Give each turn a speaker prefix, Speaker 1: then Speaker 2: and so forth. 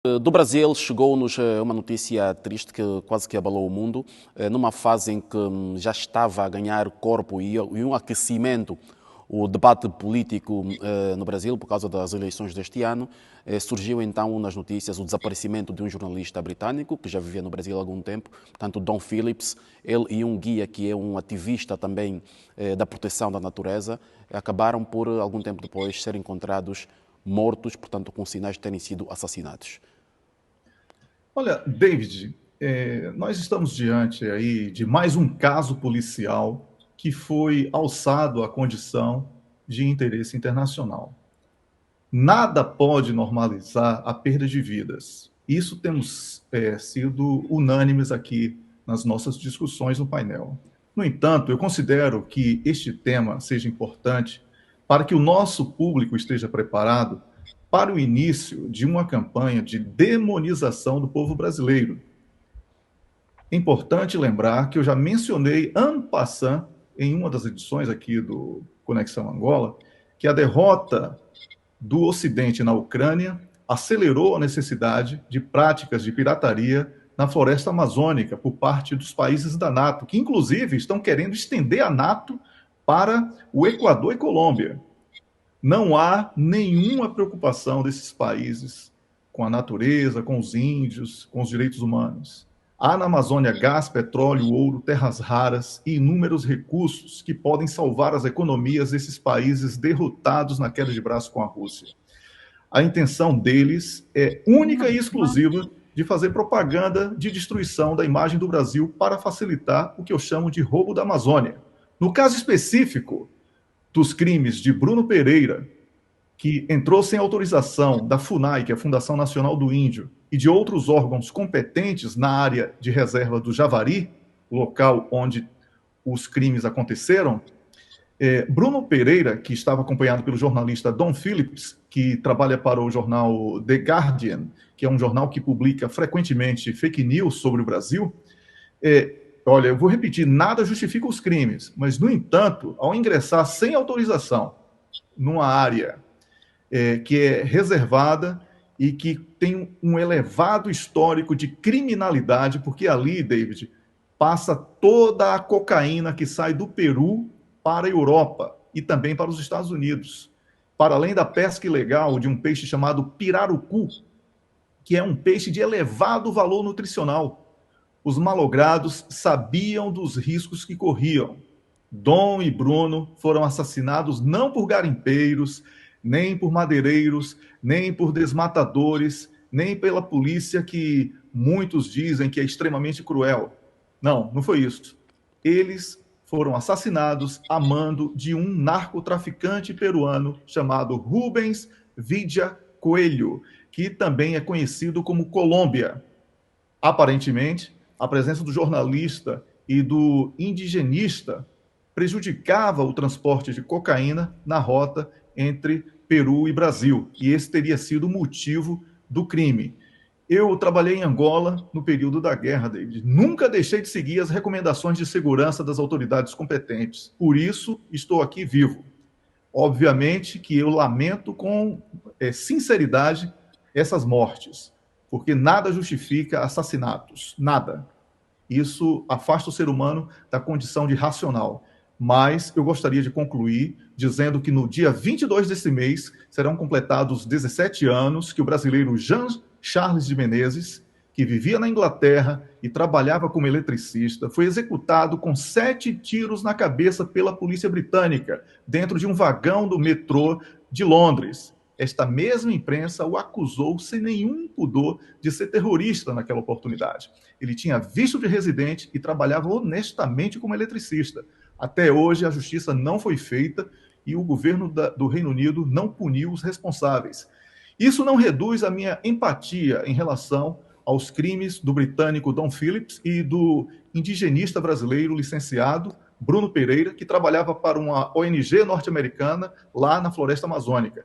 Speaker 1: Do Brasil chegou-nos uma notícia triste que quase que abalou o mundo, numa fase em que já estava a ganhar corpo e um aquecimento o debate político no Brasil por causa das eleições deste ano. Surgiu então nas notícias o desaparecimento de um jornalista britânico que já vivia no Brasil há algum tempo, portanto Don Phillips, ele e um guia que é um ativista também da proteção da natureza, acabaram por algum tempo depois ser encontrados mortos, portanto com sinais de terem sido assassinados.
Speaker 2: Olha, David, nós estamos diante aí de mais um caso policial que foi alçado à condição de interesse internacional. Nada pode normalizar a perda de vidas. Isso temos sido unânimes aqui nas nossas discussões no painel. No entanto, eu considero que este tema seja importante para que o nosso público esteja preparado para o início de uma campanha de demonização do povo brasileiro. É importante lembrar que eu já mencionei en passant, em uma das edições aqui do Conexão Angola, que a derrota do Ocidente na Ucrânia acelerou a necessidade de práticas de pirataria na floresta amazônica por parte dos países da NATO, que inclusive estão querendo estender a NATO para o Equador e Colômbia. Não há nenhuma preocupação desses países com a natureza, com os índios, com os direitos humanos. Há na Amazônia gás, petróleo, ouro, terras raras e inúmeros recursos que podem salvar as economias desses países derrotados na queda de braço com a Rússia. A intenção deles é única e exclusiva de fazer propaganda de destruição da imagem do Brasil para facilitar o que eu chamo de roubo da Amazônia. No caso específico dos crimes de Bruno Pereira, que entrou sem autorização da FUNAI, que é a Fundação Nacional do Índio, e de outros órgãos competentes na área de reserva do Javari, local onde os crimes aconteceram, Bruno Pereira, que estava acompanhado pelo jornalista Don Phillips, que trabalha para o jornal The Guardian, que é um jornal que publica frequentemente fake news sobre o Brasil, olha, eu vou repetir, nada justifica os crimes, mas, no entanto, ao ingressar sem autorização numa área que é reservada e que tem um elevado histórico de criminalidade, porque ali, David, passa toda a cocaína que sai do Peru para a Europa e também para os Estados Unidos. Para além da pesca ilegal de um peixe chamado pirarucu, que é um peixe de elevado valor nutricional. Os malogrados sabiam dos riscos que corriam. Dom e Bruno foram assassinados não por garimpeiros, nem por madeireiros, nem por desmatadores, nem pela polícia que muitos dizem que é extremamente cruel. Não, não foi isso. Eles foram assassinados a mando de um narcotraficante peruano chamado Rubens Vidia Coelho, que também é conhecido como Colômbia. Aparentemente, a presença do jornalista e do indigenista prejudicava o transporte de cocaína na rota entre Peru e Brasil, e esse teria sido o motivo do crime. Eu trabalhei em Angola no período da guerra, David. Nunca deixei de seguir as recomendações de segurança das autoridades competentes. Por isso, estou aqui vivo. Obviamente que eu lamento com sinceridade essas mortes, porque nada justifica assassinatos, nada. Isso afasta o ser humano da condição de racional. Mas eu gostaria de concluir dizendo que no dia 22 desse mês serão completados 17 anos que o brasileiro Jean Charles de Menezes, que vivia na Inglaterra e trabalhava como eletricista, foi executado com 7 tiros na cabeça pela polícia britânica, dentro de um vagão do metrô de Londres. Esta mesma imprensa o acusou sem nenhum pudor de ser terrorista naquela oportunidade. Ele tinha visto de residente e trabalhava honestamente como eletricista. Até hoje, a justiça não foi feita e o governo do Reino Unido não puniu os responsáveis. Isso não reduz a minha empatia em relação aos crimes do britânico Don Phillips e do indigenista brasileiro licenciado Bruno Pereira, que trabalhava para uma ONG norte-americana lá na floresta amazônica.